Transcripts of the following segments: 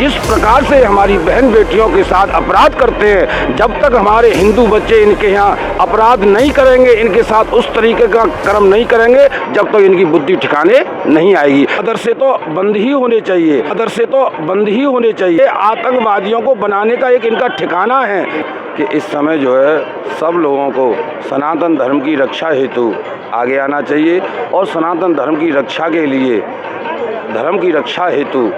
जिस प्रकार से हमारी बहन बेटियों के साथ अपराध करते हैं, जब तक हमारे हिंदू बच्चे इनके यहाँ अपराध नहीं करेंगे, इनके साथ उस तरीके का कर्म नहीं करेंगे, जब तक इनकी बुद्धि ठिकाने नहीं आएगी। मदरसे तो बंद ही होने चाहिए, मदरसे तो बंद ही होने चाहिए। आतंकवादियों को बनाने का एक इनका ठिकाना है कि इस समय जो है सब लोगों को सनातन धर्म की रक्षा हेतु आगे आना चाहिए और सनातन धर्म की रक्षा के लिए, धर्म की रक्षा हेतु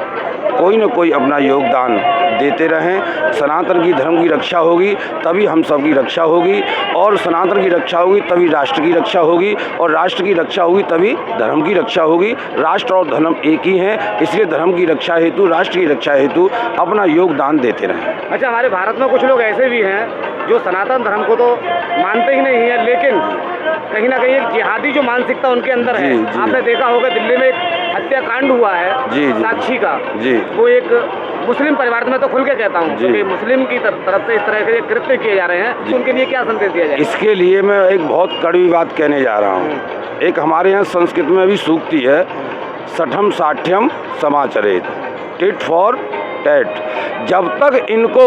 कोई न कोई अपना योगदान देते रहें। सनातन की धर्म की रक्षा होगी तभी हम सब की रक्षा होगी, और सनातन की रक्षा होगी तभी राष्ट्र की रक्षा होगी, और राष्ट्र की रक्षा होगी तभी धर्म की रक्षा होगी। राष्ट्र और धर्म एक ही हैं, इसलिए धर्म की रक्षा हेतु, राष्ट्र की रक्षा हेतु अपना योगदान देते रहें। अच्छा, हमारे भारत में कुछ लोग ऐसे भी हैं जो सनातन धर्म को तो मानते ही नहीं है, लेकिन कहीं ना कहीं एक जिहादी जो मानसिकता उनके अंदर है। आपने देखा होगा दिल्ली में एक हत्याकांड हुआ है साक्षी का, वो एक मुस्लिम परिवार में तो खुल के कहता हूँ क्योंकि मुस्लिम की तरफ से इस तरह के कृत्य किए जा रहे हैं, उनके लिए क्या संदेश दिया जाए? इसके लिए मैं एक बहुत कड़वी बात कहने जा रहा हूँ। एक हमारे यहाँ संस्कृत में भी सूक्ति है, सठम साठ्यम समाचरेत, टिट फॉर टैट। जब तक इनको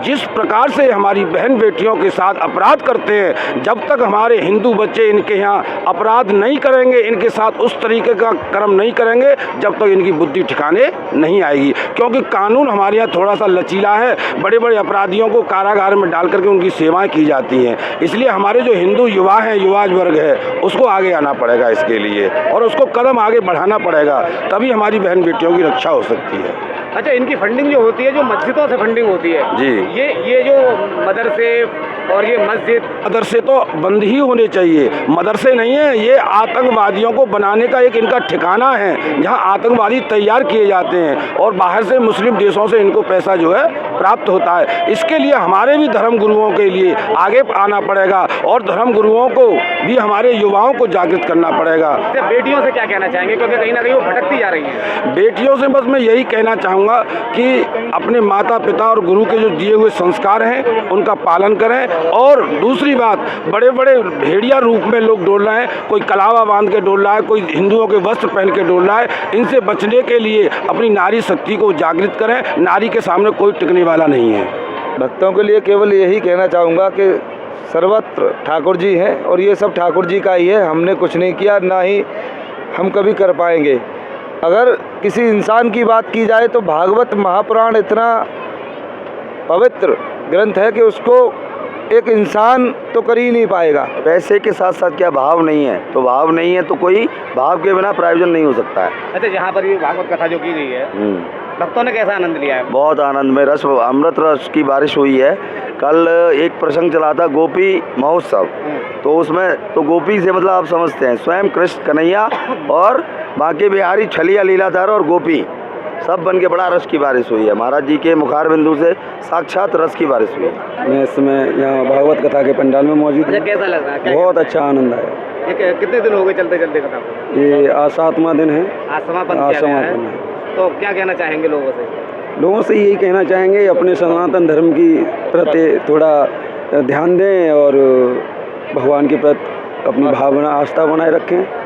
जिस प्रकार से हमारी बहन बेटियों के साथ अपराध करते हैं, जब तक हमारे हिंदू बच्चे इनके यहाँ अपराध नहीं करेंगे, इनके साथ उस तरीके का कर्म नहीं करेंगे, जब तक इनकी बुद्धि ठिकाने नहीं आएगी। क्योंकि कानून हमारे यहाँ थोड़ा सा लचीला है, बड़े बड़े अपराधियों को कारागार में डाल करके उनकी सेवाएं की जाती हैं। इसलिए हमारे जो हिंदू युवा हैं, युवा वर्ग है, उसको आगे आना पड़ेगा इसके लिए, और उसको कदम आगे बढ़ाना पड़ेगा, तभी हमारी बहन बेटियों की रक्षा हो सकती है। अच्छा, इनकी फंडिंग जो होती है, जो मस्जिदों से फंडिंग होती है जी, ये जो मदरसे और ये मदरसे तो बंद ही होने चाहिए। मदरसे नहीं है, ये आतंकवादियों को बनाने का एक इनका ठिकाना है, जहां आतंकवादी तैयार किए जाते हैं और बाहर से मुस्लिम देशों से इनको पैसा जो है प्राप्त होता है। इसके लिए हमारे भी धर्म गुरुओं के लिए आगे आना पड़ेगा, और धर्म गुरुओं को भी हमारे युवाओं को जागृत करना पड़ेगा। बेटियों से क्या कहना चाहेंगे, क्योंकि कहीं ना कहीं वो भटकती जा रही हैं? बेटियों से बस मैं यही कहना चाहूँगा कि अपने माता पिता और गुरु के जो दिए हुए संस्कार हैं उनका पालन करें। और दूसरी बात, बड़े बड़े भेड़िया रूप में लोग डोल रहे हैं, कोई कलावा बांध के डोल रहा है, कोई हिंदुओं के वस्त्र पहन के डोल रहा है। इनसे बचने के लिए अपनी नारी शक्ति को जागृत करें। नारी के सामने कोई टिकने वाला नहीं है। भक्तों के लिए केवल यही कहना चाहूँगा कि सर्वत्र ठाकुर जी हैं और ये सब ठाकुर जी का ही है। हमने कुछ नहीं किया, ना ही हम कभी कर पाएंगे। अगर किसी इंसान की बात की जाए तो भागवत महापुराण इतना पवित्र ग्रंथ है कि उसको एक इंसान तो कर ही नहीं पाएगा। पैसे के साथ साथ क्या भाव नहीं है, तो भाव नहीं है तो कोई भाव के बिना प्रयोजन नहीं हो सकता है। अच्छा, यहाँ पर ये भागवत कथा जो की गई है, भक्तों ने कैसा आनंद लिया है? बहुत आनंद में रस, अमृत रस की बारिश हुई है। कल एक प्रसंग चला था गोपी महोत्सव, तो उसमें तो गोपी से मतलब आप समझते हैं स्वयं कृष्ण कन्हैया और बांके बिहारी, छलिया लीलाधर और गोपी सब बन के बड़ा रस की बारिश हुई है। महाराज जी के मुखार बिंदु से साक्षात रस की बारिश हुई है। मैं इस समय यहाँ भागवत कथा के पंडाल में मौजूद हूँ। कैसा लग रहा है? बहुत अच्छा आनंद आया। ये कितने दिन हो गए चलते चलते कथा को? ये आज 7वां दिन है। आज समापन किया गया है। तो क्या कहना चाहेंगे लोगों से? लोगों से यही कहना चाहेंगे अपने सनातन धर्म की प्रति थोड़ा ध्यान दें और भगवान के प्रति अपनी भावना, आस्था बनाए रखें।